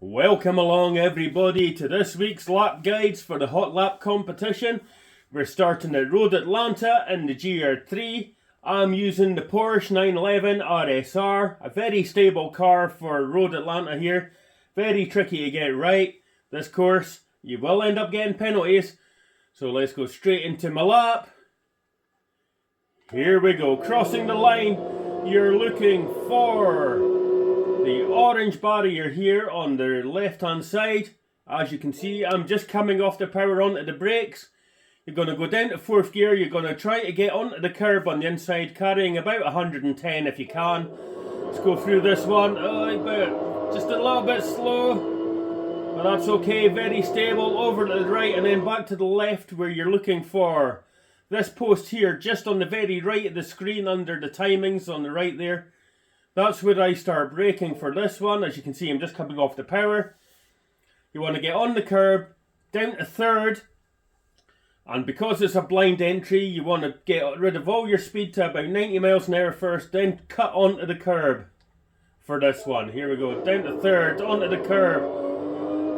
Welcome along everybody to this week's lap guides for the hot lap competition. We're starting at Road Atlanta in the GR3. I'm using the Porsche 911 RSR, a very stable car for Road Atlanta here. Very tricky to get right. This course, you will end up getting penalties. So let's go straight into my lap. Here we go, crossing the line. You're looking for the orange barrier here on the left hand side. As you can see, I'm just coming off the power onto the brakes. You're going to go down to fourth gear. You're going to try to get onto the curb on the inside, carrying about 110 if you can. Let's go through this one. Just a little bit slow, but that's okay. Very stable. Over to the right and then back to the left, where you're looking for this post here, just on the very right of the screen under the timings on the right there. That's where I start braking for this one. As you can see, I'm just coming off the power. You want to get on the curb, down to third. And because it's a blind entry, you want to get rid of all your speed to about 90 miles an hour first, then cut onto the curb for this one. Here we go, down to third, onto the curb,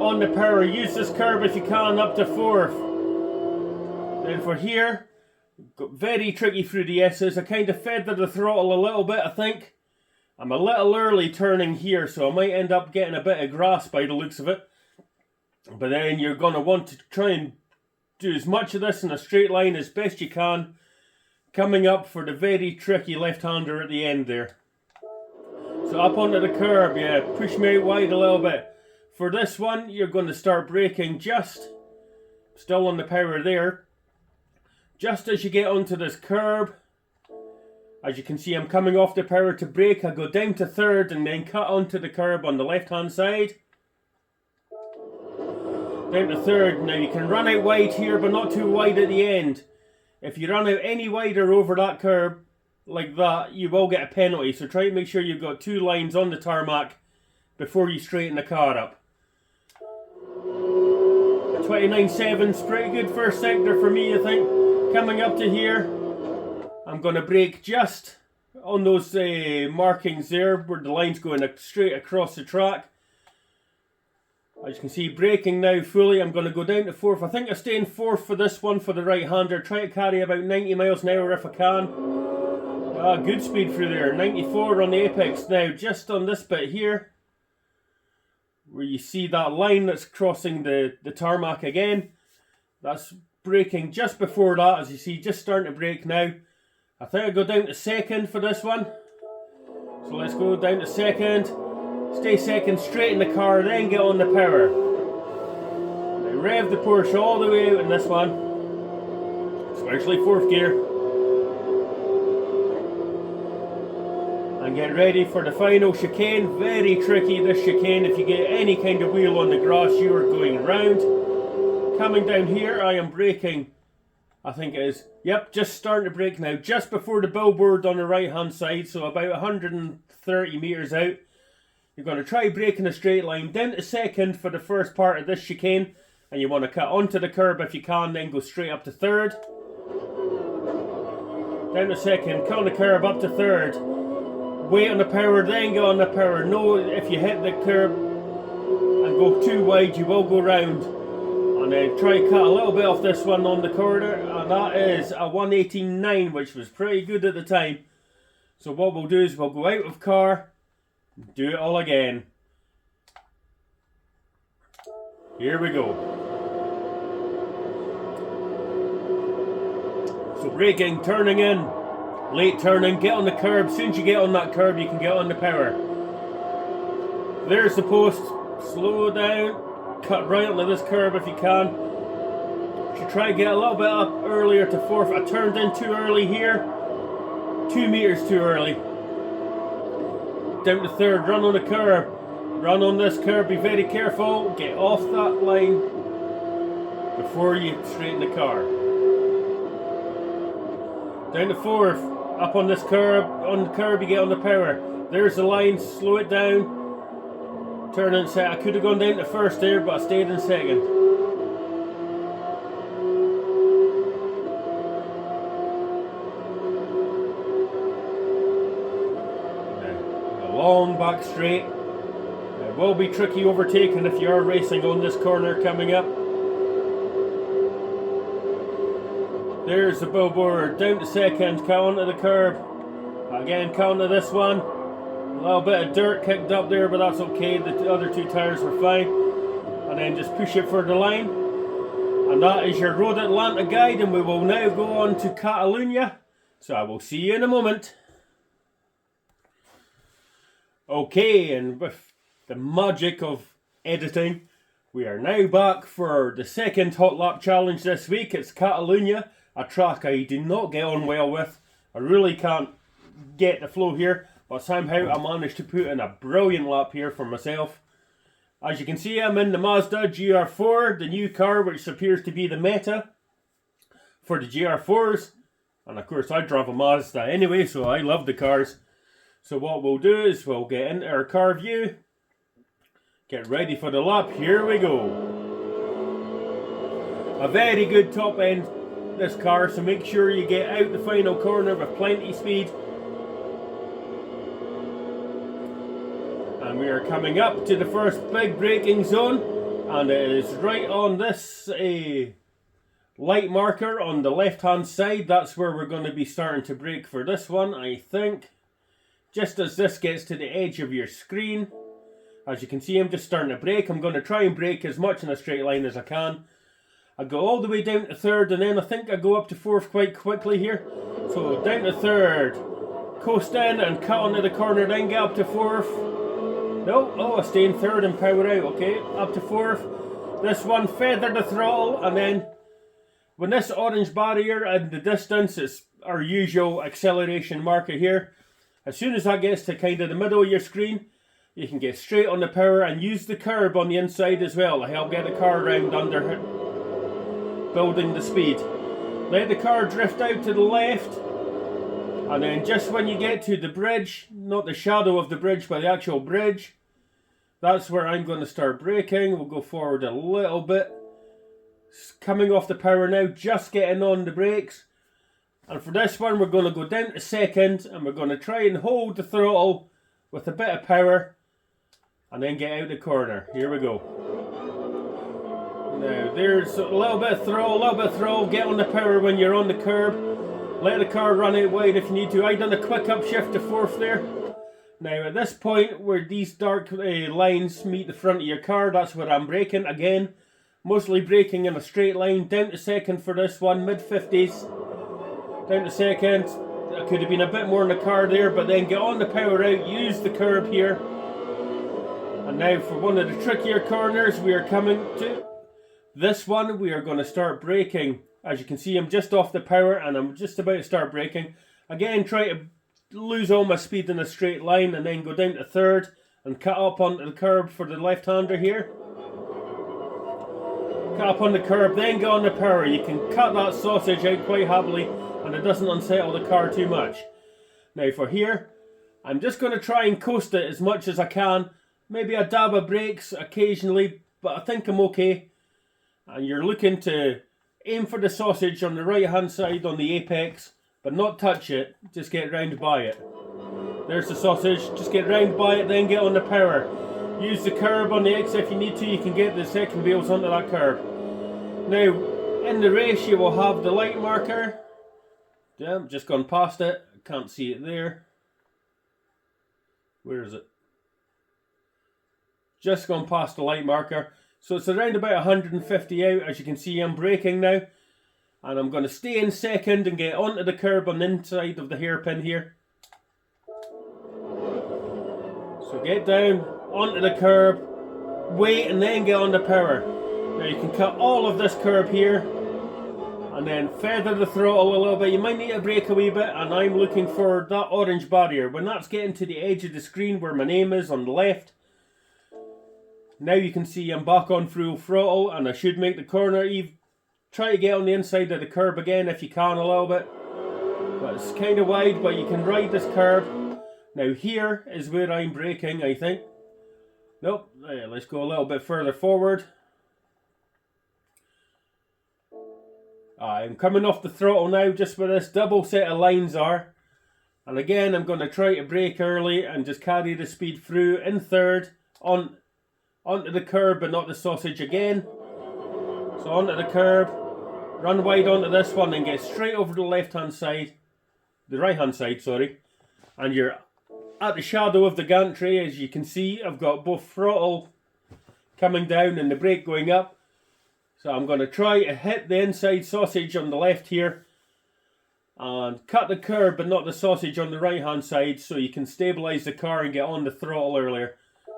on the power. Use this curb if you can, up to fourth. Then for here, very tricky through the S's. I kind of feathered the throttle a little bit, I think. I'm a little early turning here, so I might end up getting a bit of grass by the looks of it. But then you're going to want to try and do as much of this in a straight line as best you can, coming up for the very tricky left-hander at the end there. So up onto the curb, yeah, push me out wide a little bit. For this one, you're going to start braking just, still on the power there, just as you get onto this curb. As you can see, I'm coming off the power to brake. I go down to third and then cut onto the curb on the left-hand side. Down to third. Now you can run out wide here, but not too wide at the end. If you run out any wider over that curb, like that, you will get a penalty. So try to make sure you've got two lines on the tarmac before you straighten the car up. 29.7's pretty good first sector for me, I think. Coming up to here, I'm going to brake just on those markings there where the line's going straight across the track. As you can see, braking now fully. I'm going to go down to fourth. I think I stay in fourth for this one for the right-hander. Try to carry about 90 miles an hour if I can. Good speed through there. 94 on the apex now. Just on this bit here, where you see that line that's crossing the tarmac again. That's braking just before that, as you see, just starting to brake now. I think I'll go down to second for this one. So let's go down to second. Stay second, straighten the car, then get on the power. Now rev the Porsche all the way out in this one. Especially fourth gear. And get ready for the final chicane. Very tricky, this chicane. If you get any kind of wheel on the grass, you are going round. Coming down here, I am braking. I think it is. Yep, just starting to brake now. Just before the billboard on the right hand side, so about 130 metres out. You're going to try brake in a straight line. Down to second for the first part of this chicane. And you want to cut onto the curb if you can, then go straight up to third. Down to second, cut on the curb, up to third. Wait on the power, then get on the power. No, if you hit the curb and go too wide, you will go round. And then try to cut a little bit off this one on the corner, and that is a 189, which was pretty good at the time. So what we'll do is we'll go out of car, do it all again. Here we go. So braking, turning in, late turning, get on the curb. As soon as you get on that curb, you can get on the power. There's the post, slow down. Cut right onto this curb if you can. Should try to get a little bit up earlier to fourth. I turned in too early here. 2 meters too early. Down to third, run on the curb. Run on this curb, be very careful. Get off that line before you straighten the car. Down to fourth, up on this curb. On the curb you get on the power. There's the line, slow it down. Turn and set. I could have gone down to first there, but I stayed in second. A long back straight. It will be tricky overtaking if you are racing on this corner coming up. There's the billboard, down to second, cut onto the curb. Again, cut onto this one. A little bit of dirt kicked up there, but that's okay. The other two tyres were fine. And then just push it for the line. And that is your Road Atlanta guide, and we will now go on to Catalunya. So I will see you in a moment. Okay, and with the magic of editing, we are now back for the second Hot Lap Challenge this week. It's Catalunya, a track I do not get on well with. I really can't get the flow here, but somehow I managed to put in a brilliant lap here for myself. As you can see, I'm in the Mazda GR4, the new car which appears to be the meta for the GR4s. And of course I drive a Mazda anyway, so I love the cars. So what we'll do is we'll get into our car view, get ready for the lap, here we go. A very good top end, this car, so make sure you get out the final corner with plenty speed. And we are coming up to the first big braking zone, and it is right on this light marker on the left hand side. That's where we're going to be starting to brake for this one, I think. Just as this gets to the edge of your screen, as you can see, I'm just starting to brake. I'm going to try and brake as much in a straight line as I can. I go all the way down to third, and then I think I go up to fourth quite quickly here. So down to third, coast in and cut onto the corner, then get up to fourth. No, oh, I stay in third and power out, okay, up to fourth. This one, feather the throttle, and then when this orange barrier in the distance is our usual acceleration marker here, as soon as that gets to kind of the middle of your screen, you can get straight on the power and use the curb on the inside as well to help get the car around under building the speed. Let the car drift out to the left, and then just when you get to the bridge, not the shadow of the bridge but the actual bridge, that's where I'm going to start braking. We'll go forward a little bit. Coming off the power now, just getting on the brakes. And for this one we're going to go down to second, and we're going to try and hold the throttle with a bit of power and then get out the corner. Here we go. Now there's a little bit of throttle, get on the power when you're on the curb. Let the car run out wide if you need to. I done a quick upshift to fourth there. Now at this point where these dark lines meet the front of your car, that's where I'm braking again. Mostly braking in a straight line. Down to second for this one, mid-50s. Down to second. I could have been a bit more in the car there, but then get on the power out, use the curb here. And now for one of the trickier corners we are coming to. This one we are going to start braking. As you can see, I'm just off the power and I'm just about to start braking. Again, try to lose all my speed in a straight line and then go down to third and cut up onto the curb for the left-hander here. Cut up on the curb, then get on the power. You can cut that sausage out quite happily and it doesn't unsettle the car too much. Now for here, I'm just going to try and coast it as much as I can. Maybe a dab of brakes occasionally, but I think I'm okay. And you're looking to aim for the sausage on the right hand side on the apex, but not touch it, just get round by it. There's the sausage, just get round by it, then get on the power. Use the curb on the X if you need to, you can get the second wheels onto that curb. Now, in the race you will have the light marker. Damn, just gone past it, I can't see it there. Where is it? Just gone past the light marker. So it's around about 150 out. As you can see, I'm braking now. And I'm going to stay in second and get onto the curb on the inside of the hairpin here. So get down, onto the curb, wait and then get on the power. Now you can cut all of this curb here. And then feather the throttle a little bit. You might need to brake a wee bit. And I'm looking for that orange barrier. When that's getting to the edge of the screen where my name is on the left. Now you can see I'm back on full throttle and I should make the corner. Try to get on the inside of the curb again if you can a little bit. But it's kind of wide, but you can ride this curb. Now here is where I'm braking, I think. Nope, let's go a little bit further forward. I'm coming off the throttle now just where this double set of lines are. And again I'm going to try to brake early and just carry the speed through in third. On onto the curb but not the sausage again. So onto the curb, run wide onto this one and get straight over the left hand side, the right hand side, sorry, and you're at the shadow of the gantry. As you can see, I've got both throttle coming down and the brake going up. So I'm going to try to hit the inside sausage on the left here and cut the curb but not the sausage on the right hand side, so you can stabilise the car and get on the throttle earlier.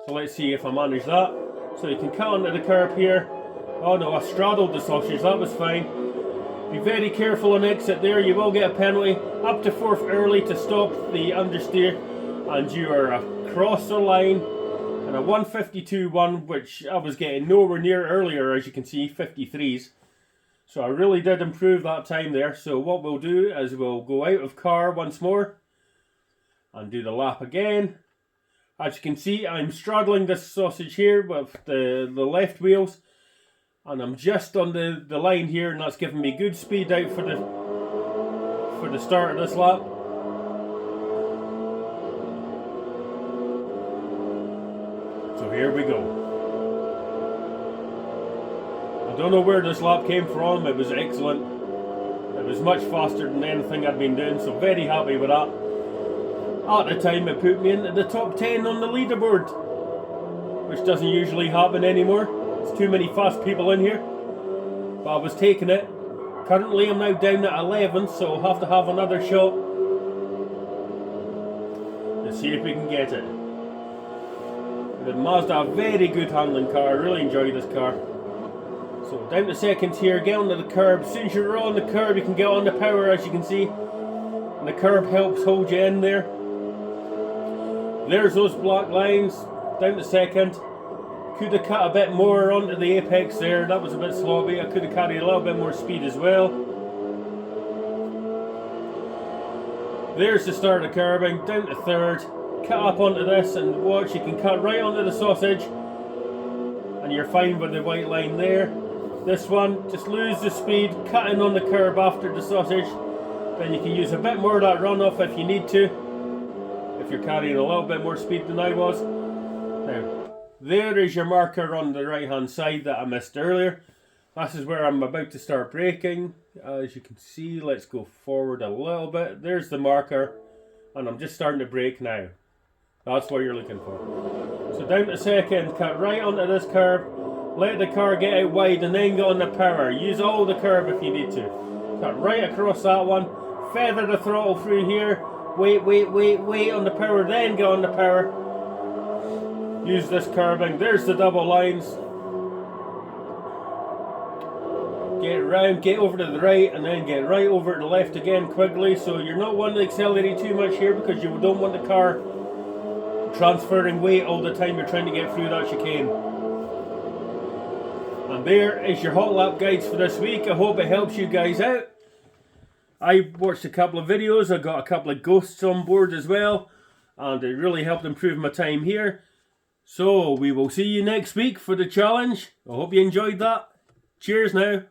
So let's see if I manage that. So you can cut onto the curb here. Oh no, I straddled the sausage, that was fine. Be very careful on exit there, you will get a penalty. Up to 4th early to stop the understeer, and you are across the line and a 152.1, which I was getting nowhere near earlier, as you can see, 53s. So I really did improve that time there. So what we'll do is we'll go out of car once more and do the lap again. As you can see, I'm straddling this sausage here with the left wheels, and I'm just on the line here, and that's giving me good speed out for the start of this lap. So here we go. I don't know where this lap came from, it was excellent. It was much faster than anything I'd been doing, so very happy with that. At the time it put me into the top 10 on the leaderboard, which doesn't usually happen anymore. There's too many fast people in here, but I was taking it. Currently I'm now down at 11th, so I'll have to have another shot to see if we can get it. The Mazda, a very good handling car, I really enjoy this car. So down to seconds here, get onto the curb. As soon as you're on the curb you can get on the power, as you can see. And the curb helps hold you in there. There's those black lines, down to second. Could have cut a bit more onto the apex there, that was a bit sloppy. I could have carried a little bit more speed as well. There's the start of curbing, down to third. Cut up onto this and watch, you can cut right onto the sausage. And you're fine with the white line there. This one, just lose the speed, cutting on the curb after the sausage. Then you can use a bit more of that runoff if you need to, if you're carrying a little bit more speed than I was. Now, there is your marker on the right hand side that I missed earlier. This is where I'm about to start braking. As you can see, let's go forward a little bit. There's the marker, and I'm just starting to brake now. That's what you're looking for. So down to second, cut right onto this curb, let the car get out wide and then get on the power. Use all the curb if you need to. Cut right across that one, feather the throttle through here, wait on the power, then get on the power. Use this curbing, there's the double lines. Get round, get over to the right, and then get right over to the left again quickly. So you're not wanting to accelerate too much here, because you don't want the car transferring weight all the time you're trying to get through that chicane. And there is your hot lap guides for this week. I hope it helps you guys out. I watched a couple of videos, I got a couple of ghosts on board as well, and it really helped improve my time here. So we will see you next week for the challenge. I hope you enjoyed that. Cheers now.